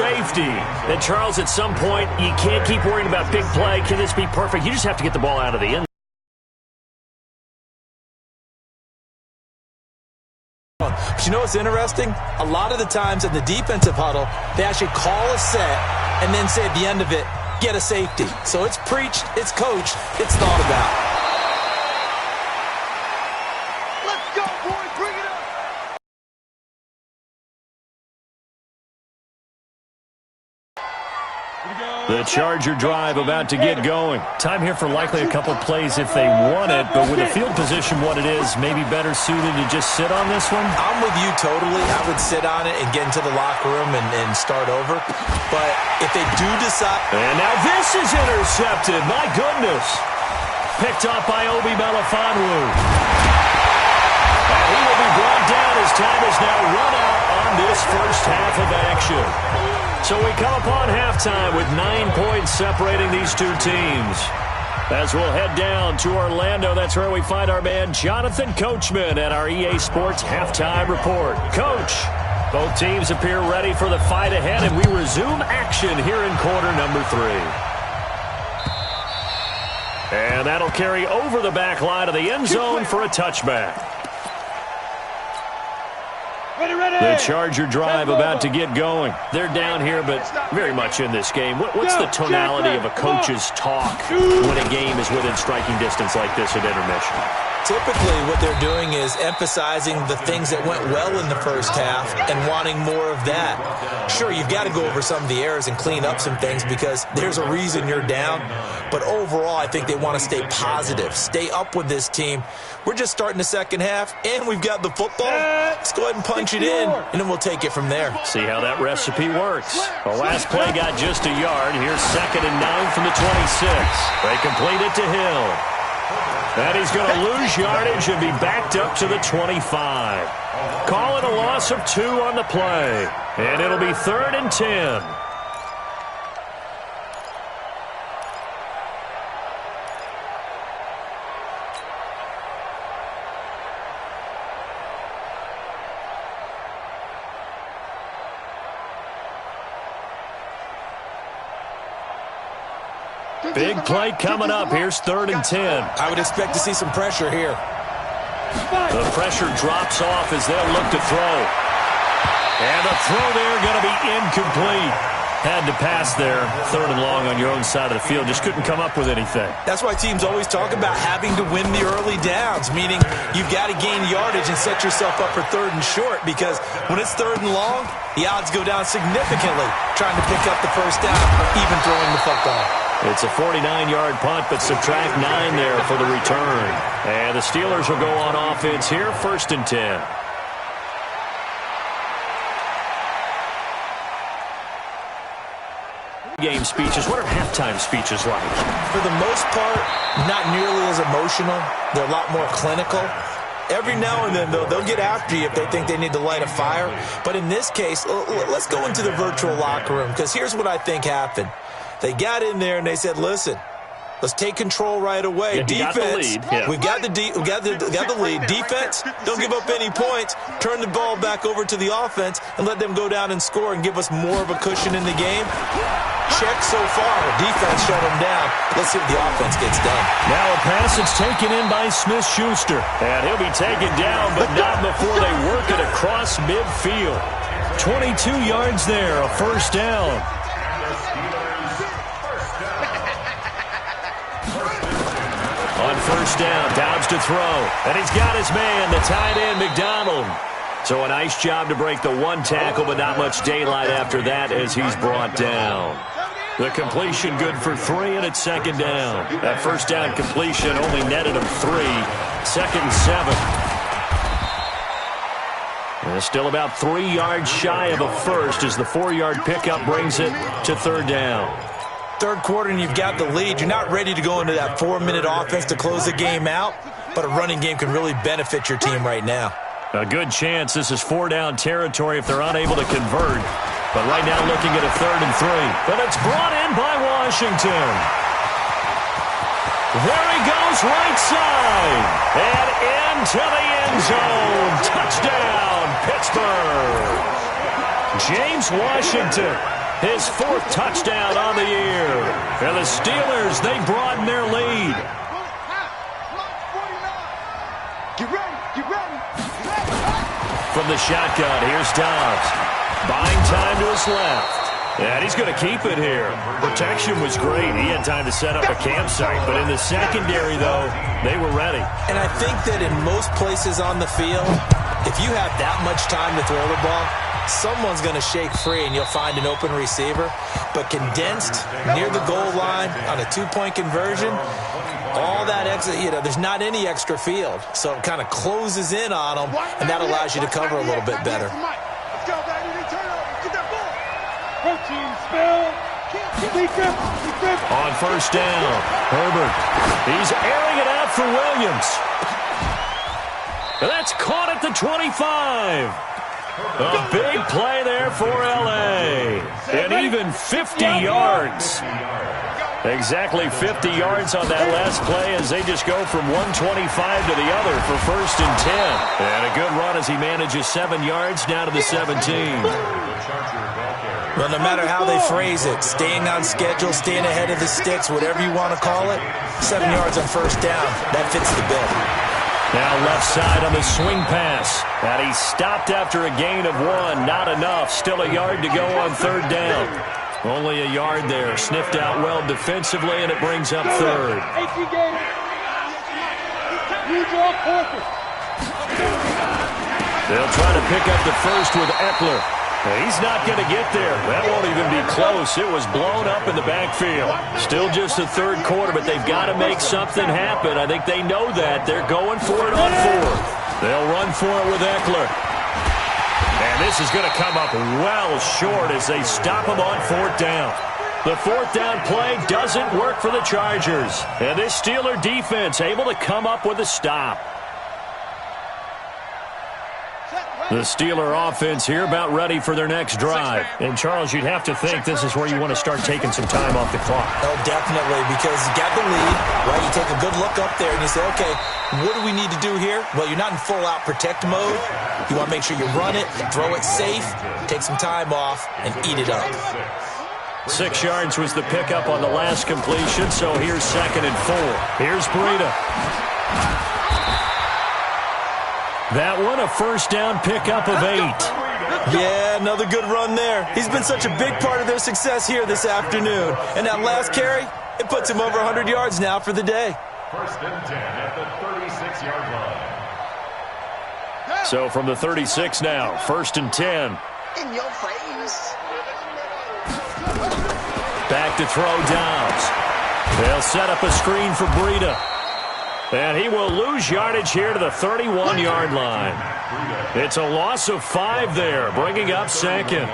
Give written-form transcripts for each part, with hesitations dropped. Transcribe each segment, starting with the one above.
safety. And, Charles, at some point, you can't keep worrying about big play. Can this be perfect? You just have to get the ball out of the end. But you know what's interesting? A lot of the times in the defensive huddle, they actually call a set and then say at the end of it, get a safety. So it's preached, it's coached, it's thought about. The Charger drive about to get going. Time here for likely a couple plays if they want it, but with the field position what it is, maybe better suited to just sit on this one? I'm with you totally. I would sit on it and get into the locker room and start over. But if they do decide... And now this is intercepted. My goodness. Picked off by Obi Melifonwu. And he will be brought down as time is now run out on this first half of action. So we come upon halftime with 9 points separating these two teams. As we'll head down to Orlando, that's where we find our man Jonathan Coachman at our EA Sports Halftime Report. Coach, both teams appear ready for the fight ahead, and we resume action here in quarter number 3. And that'll carry over the back line of the end zone for a touchback. The Charger drive about to get going. They're down here, but very much in this game. What's the tonality of a coach's talk when a game is within striking distance like this at intermission? Typically, what they're doing is emphasizing the things that went well in the first half and wanting more of that. Sure, you've got to go over some of the errors and clean up some things because there's a reason you're down. But overall, I think they want to stay positive, stay up with this team. We're just starting the second half, and we've got the football. Let's go ahead and punch it in, and then we'll take it from there. See how that recipe works. The last play got just a yard. Here's 2nd and 9 from the 26. They complete it to Hill. And he's going to lose yardage and be backed up to the 25. Call it a loss of 2 on the play. And it'll be 3rd and 10. Big play coming up. Here's 3rd and 10. I would expect to see some pressure here. The pressure drops off as they'll look to throw. And the throw there going to be incomplete. Had to pass there. 3rd and long on your own side of the field. Just couldn't come up with anything. That's why teams always talk about having to win the early downs, meaning you've got to gain yardage and set yourself up for 3rd and short, because when it's 3rd and long, the odds go down significantly trying to pick up the first down, even throwing the football. It's a 49-yard punt, but subtract 9 there for the return. And the Steelers will go on offense here, 1st and 10. Game speeches. What are halftime speeches like? For the most part, not nearly as emotional. They're a lot more clinical. Every now and then, though, they'll get after you if they think they need to light a fire. But in this case, let's go into the virtual locker room, because here's what I think happened. They got in there and they said, listen, let's take control right away. Yeah, defense, we've got the lead. Defense, don't give up any points. Turn the ball back over to the offense and let them go down and score and give us more of a cushion in the game. Check so far. Defense shut them down. Let's see what the offense gets done. Now a pass that's taken in by Smith-Schuster. And he'll be taken down, but not before they work it across midfield. 22 yards there, a 1st down. On 1st down, Dobbs to throw. And he's got his man, the tight end, McDonald. So a nice job to break the 1 tackle, but not much daylight after that as he's brought down. The completion good for 3, and it's 2nd down. That 1st down completion only netted him 3. 2nd and 7. And still about 3 yards shy of a 1st as the 4-yard pickup brings it to 3rd down. 3rd quarter and you've got the lead. You're not ready to go into that 4-minute offense to close the game out, but a running game can really benefit your team right now. A good chance this is 4-down territory if they're unable to convert. But right now looking at a 3rd and 3. But it's brought in by Washington. There he goes, right side. And into the end zone. Touchdown, Pittsburgh. James Washington His 4th touchdown on the year. And the Steelers, they broaden their lead. From the shotgun, here's Dobbs. Buying time to his left. And he's going to keep it here. Protection was great. He had time to set up a campsite. But in the secondary, though, they were ready. And I think that in most places on the field, if you have that much time to throw the ball, someone's going to shake free and you'll find an open receiver. But condensed near the goal line on a 2-point conversion, all that extra, there's not any extra field. So it kind of closes in on them, and that allows you to cover a little bit better. On first down, Herbert. He's airing it out for Williams. And that's caught at the 25. A big play there for L.A. And even 50 yards. Exactly 50 yards on that last play as they just go from 125 to the other for 1st and 10. And a good run as he manages 7 yards down to the 17. Well, no matter how they phrase it, staying on schedule, staying ahead of the sticks, whatever you want to call it, 7 yards on first down, that fits the bill. Now left side on the swing pass. And he stopped after a gain of 1. Not enough. Still a yard to go on 3rd down. Only a yard there. Sniffed out well defensively, and it brings up 3rd. They'll try to pick up the first with Eckler. He's not going to get there. That won't even be close. It was blown up in the backfield. Still just the 3rd quarter, but they've got to make something happen. I think they know that. They're going for it on 4th. They'll run for it with Eckler. And this is going to come up well short as they stop him on 4th down. The 4th down play doesn't work for the Chargers. And this Steeler defense able to come up with a stop. The Steeler offense here about ready for their next drive. And, Charles, you'd have to think this is where you want to start taking some time off the clock. Oh, definitely, because you got the lead, right? You take a good look up there and you say, okay, what do we need to do here? Well, you're not in full-out protect mode. You want to make sure you run it, throw it safe, take some time off, and eat it up. 6 yards was the pickup on the last completion, so here's 2nd and 4. Here's Breida. That one, a first down pickup of 8. Yeah, another good run there. He's been such a big part of their success here this afternoon. And that last carry, it puts him over 100 yards now for the day. 1st and 10 at the 36-yard line. So from the 36 now, 1st and 10. In your face. Back to throw Dobbs. They'll set up a screen for Breida. And he will lose yardage here to the 31-yard line. It's a loss of 5 there, bringing up 2nd.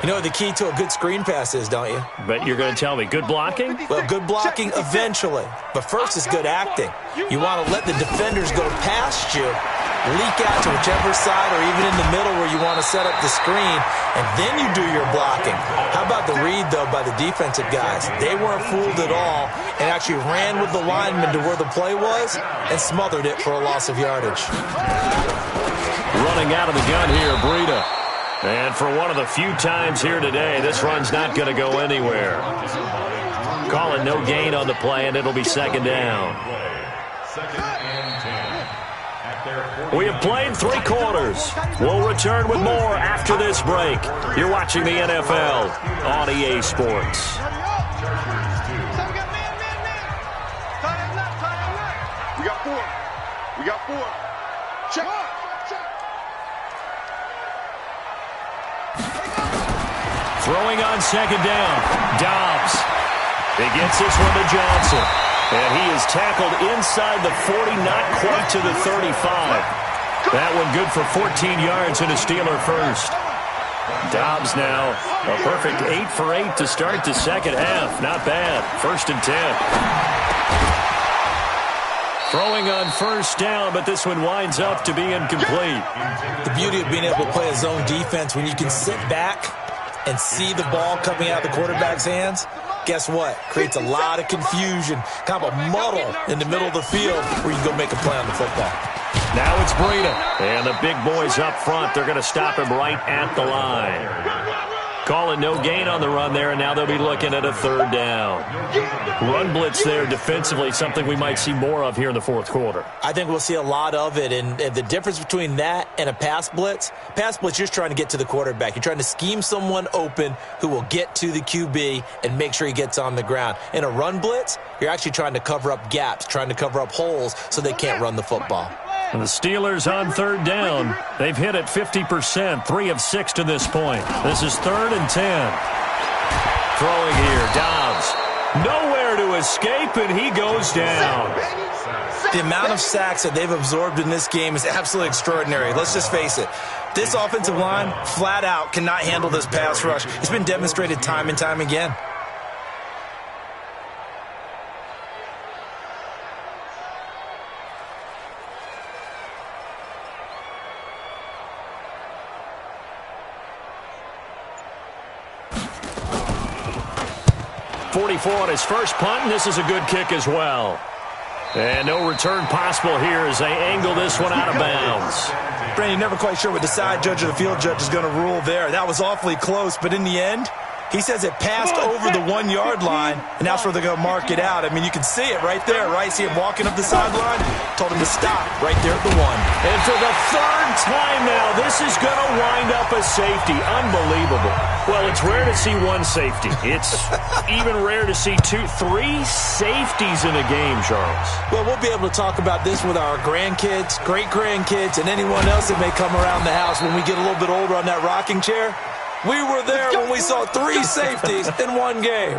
You know what the key to a good screen pass is, don't you? But you're going to tell me, good blocking? Well, good blocking eventually. But first is good acting. You want to let the defenders go past you, leak out to whichever side or even in the middle where you want to set up the screen, and then you do your blocking. How about the read, though, by the defensive guys? They weren't fooled at all and actually ran with the lineman to where the play was and smothered it for a loss of yardage. Running out of the gun here, Breida. And for one of the few times here today, this run's not going to go anywhere. Calling no gain on the play, and it'll be 2nd down. We have played 3 quarters. We'll return with more after this break. You're watching the NFL on EA Sports. We got 4. We got 4. Check. Throwing on 2nd down. Dobbs. He gets this one to Johnson. And he is tackled inside the 40, not quite to the 35. That one good for 14 yards and a Steeler first. Dobbs now a perfect 8 for 8 to start the second half. Not bad. 1st and 10. Throwing on 1st down, but this one winds up to be incomplete. The beauty of being able to play a zone defense when you can sit back and see the ball coming out of the quarterback's hands, guess what? Creates a lot of confusion, kind of a muddle in the middle of the field where you can go make a play on the football. Now it's Breida. And the big boys up front, they're going to stop him right at the line. call it no gain on the run there, and now they'll be looking at a third down. Run blitz there defensively, something we might see more of here in the fourth quarter. I think we'll see a lot of it, and the difference between that and a pass blitz, you're just trying to get to the quarterback. You're trying to scheme someone open who will get to the QB and make sure he gets on the ground. In a run blitz, you're actually trying to cover up gaps, trying to cover up holes so they can't run the football. And the Steelers on third down. They've hit it 50%, 3 of 6 to this point. This is 3rd and 10. Throwing here, Dobbs. Nowhere to escape, and he goes down. The amount of sacks that they've absorbed in this game is absolutely extraordinary. Let's just face it. This offensive line, flat out, cannot handle this pass rush. It's been demonstrated time and time again. On his first punt, and this is a good kick as well. And no return possible here as they angle this one out of bounds. Brandon, you're never quite sure what the side judge or the field judge is going to rule there. That was awfully close, but in the end, he says it passed over the 1-yard line, and that's where they're going to mark it out. I mean, you can see it right there, right? See him walking up the sideline? Told him to stop right there at the 1. And for the 3rd time now, this is going to wind up a safety. Unbelievable. Well, it's rare to see one safety. It's even rare to see 3 safeties in a game, Charles. Well, we'll be able to talk about this with our grandkids, great-grandkids, and anyone else that may come around the house when we get a little bit older on that rocking chair. We were there when we saw 3 safeties in one game.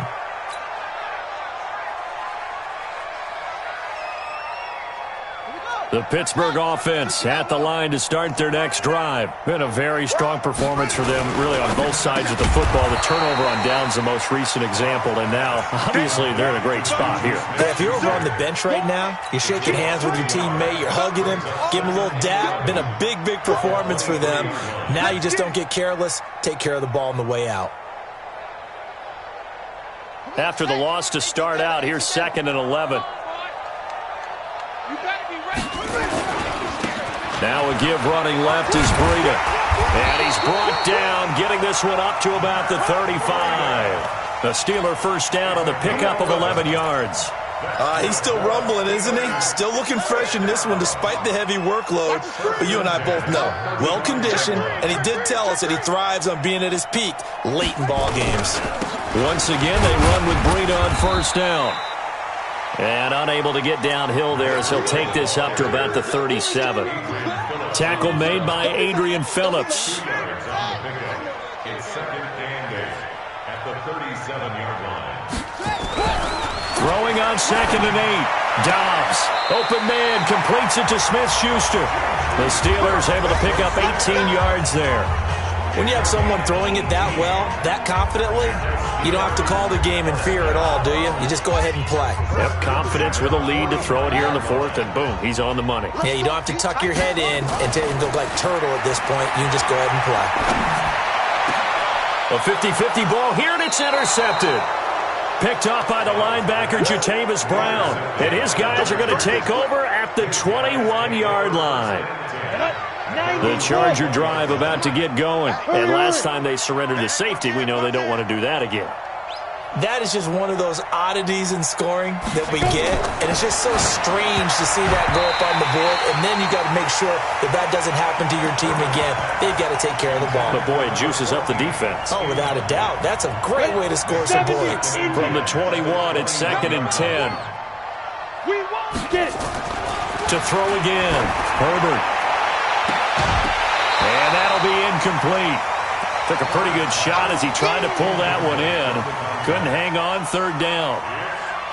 The Pittsburgh offense at the line to start their next drive. Been a very strong performance for them, really, on both sides of the football. The turnover on downs the most recent example, and now, obviously, they're in a great spot here. Yeah, if you're over on the bench right now, you're shaking hands with your teammate, you're hugging him, give him a little dap. Been a big, big performance for them. Now you just don't get careless. Take care of the ball on the way out. After the loss to start out, here's 2nd and 11. Now a give running left is Breida. And he's brought down, getting this one up to about the 35. The Steeler first down on the pickup of 11 yards. He's still rumbling, isn't he? Still looking fresh in this one despite the heavy workload. But you and I both know, well-conditioned, and he did tell us that he thrives on being at his peak late in ball games. Once again, they run with Breida on first down. And unable to get downhill there as he'll take this up to about the 37. Tackle made by Adrian Phillips. It's 2nd and 8 at the 37-yard line. Throwing on 2nd and 8. Dobbs, open man, completes it to Smith-Schuster. The Steelers able to pick up 18 yards there. When you have someone throwing it that well, that confidently, you don't have to call the game in fear at all, do you? You just go ahead and play. Yep, confidence with a lead to throw it here in the 4th, and boom, he's on the money. Yeah, you don't have to tuck your head in and look like turtle at this point. You can just go ahead and play. A 50-50 ball here, and it's intercepted. Picked off by the linebacker, Jatavis Brown. And his guys are going to take over at the 21-yard line. The Charger drive about to get going. And last time they surrendered to safety, we know they don't want to do that again. That is just one of those oddities in scoring that we get. And it's just so strange to see that go up on the board. And then you got to make sure that that doesn't happen to your team again. They've got to take care of the ball. But, boy, it juices up the defense. Oh, without a doubt. That's a great way to score some points. From the 21, it's 2nd and 10. To throw again. Herbert. And that'll be incomplete. Took a pretty good shot as he tried to pull that one in. Couldn't hang on, 3rd down.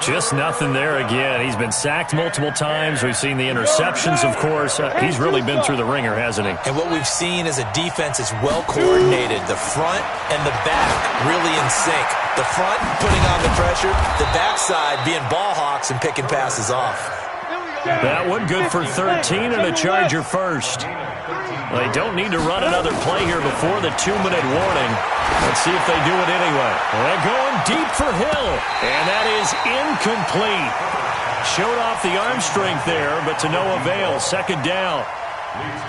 Just nothing there again. He's been sacked multiple times. We've seen the interceptions, of course. He's really been through the ringer, hasn't he? And what we've seen is a defense is well coordinated. The front and the back really in sync. The front putting on the pressure. The backside being ball hawks and picking passes off. That one good for 13 and a Charger first. They don't need to run another play here before the 2-minute warning. Let's see if they do it anyway. They're going deep for Hill, and that is incomplete. Showed off the arm strength there, but to no avail. 2nd down.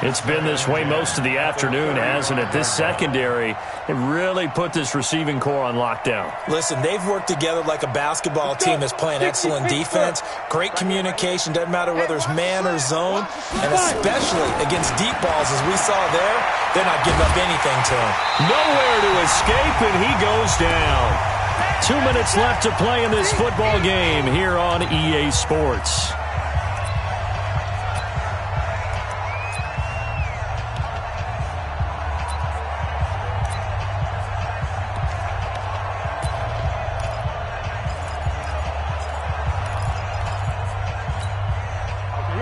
It's been this way most of the afternoon, hasn't it? This secondary, it really put this receiving core on lockdown. Listen, they've worked together like a basketball team that's playing excellent defense, great communication, doesn't matter whether it's man or zone, and especially against deep balls, as we saw there, they're not giving up anything to him. Nowhere to escape, and he goes down. 2 minutes left to play in this football game here on EA Sports.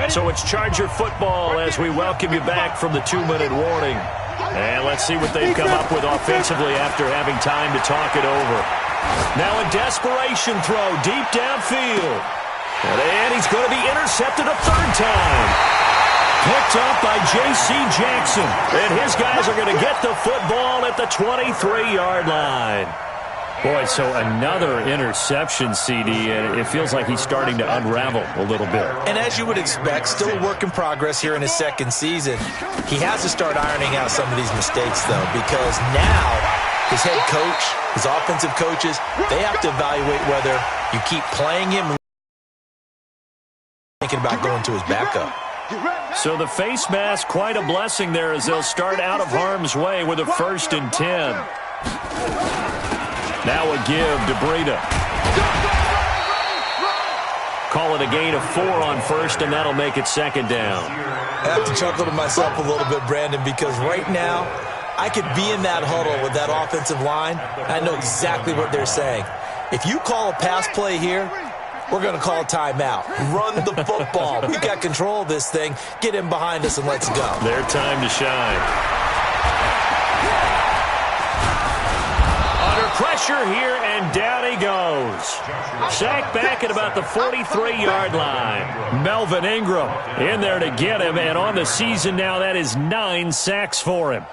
So it's Charger football as we welcome you back from the 2-minute warning. And let's see what they've come up with offensively after having time to talk it over. Now a desperation throw deep downfield. And he's going to be intercepted a third time. Picked up by J.C. Jackson. And his guys are going to get the football at the 23-yard line. Boy, so another interception, CD, and it feels like he's starting to unravel a little bit. And as you would expect, still a work in progress here in his second season. He has to start ironing out some of these mistakes, though, because now his head coach, his offensive coaches, they have to evaluate whether you keep playing him or thinking about going to his backup. So the face mask, quite a blessing there as they'll start out of harm's way with a 1st and 10. Now a give to Breida. Call it a gain of 4 on first, and that'll make it 2nd down. I have to chuckle to myself a little bit, Brandon, because right now I could be in that huddle with that offensive line. I know exactly what they're saying. If you call a pass play here, we're going to call a timeout. Run the football. We've got control of this thing. Get him behind us and let's go. Their time to shine. Pressure here, and down he goes. Sacked back at about the 43-yard line. Melvin Ingram in there to get him, and on the season now, that is 9 sacks for him.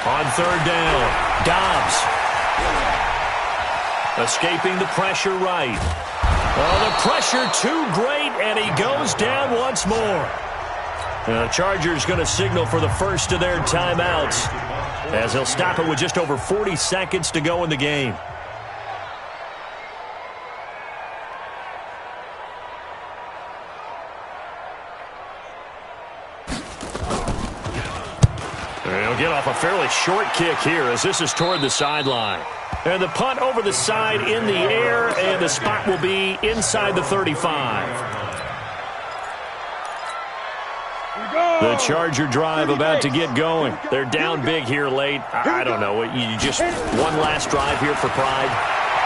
On 3rd down, Dobbs. Escaping the pressure right. Oh, the pressure too great, and he goes down once more. The Chargers going to signal for the first of their timeouts as they'll stop it with just over 40 seconds to go in the game. They'll get off a fairly short kick here as this is toward the sideline. And the punt over the side in the air, and the spot will be inside the 35. The Charger drive about to get going. They're down big here late. I don't know. You just one last drive here for pride.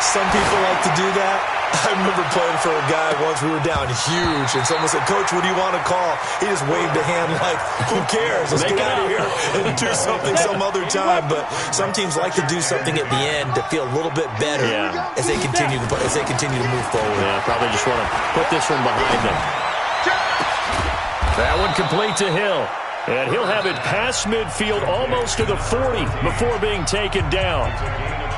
Some people like to do that. I remember playing for a guy once. We were down huge, and someone said, "Coach, what do you want to call?" He just waved a hand like, "Who cares? Let's get out of here and do something some other time." But some teams like to do something at the end to feel a little bit better as they continue to move forward. Yeah, probably just want to put this one behind them. That one complete to Hill. And he'll have it past midfield almost to the 40 before being taken down.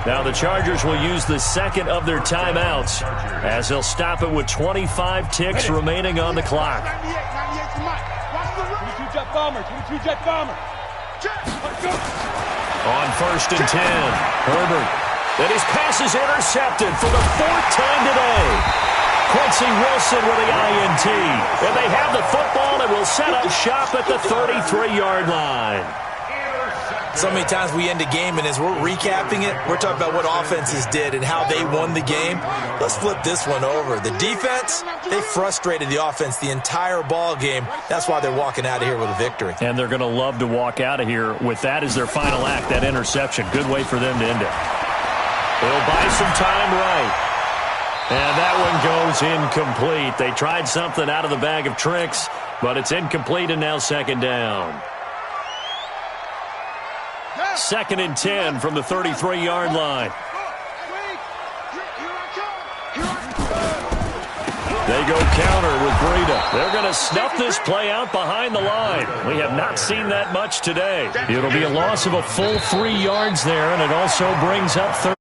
Now the Chargers will use the second of their timeouts as they'll stop it with 25 ticks remaining on the clock. 22-jet bomber, 22-jet bomber. On 1st and 10, Herbert. And his pass is intercepted for the 4th time today. Quincy Wilson with the INT. And they have the football and will set up shop at the 33-yard line. So many times we end a game, and as we're recapping it, we're talking about what offenses did and how they won the game. Let's flip this one over. The defense, they frustrated the offense the entire ball game. That's why they're walking out of here with a victory. And they're going to love to walk out of here with that as their final act, that interception. Good way for them to end it. They'll buy some time right. And that one goes incomplete. They tried something out of the bag of tricks, but it's incomplete, and now 2nd down. 2nd and 10 from the 33-yard line. They go counter with Breida. They're going to snuff this play out behind the line. We have not seen that much today. It'll be a loss of a full 3 yards there, and it also brings up third.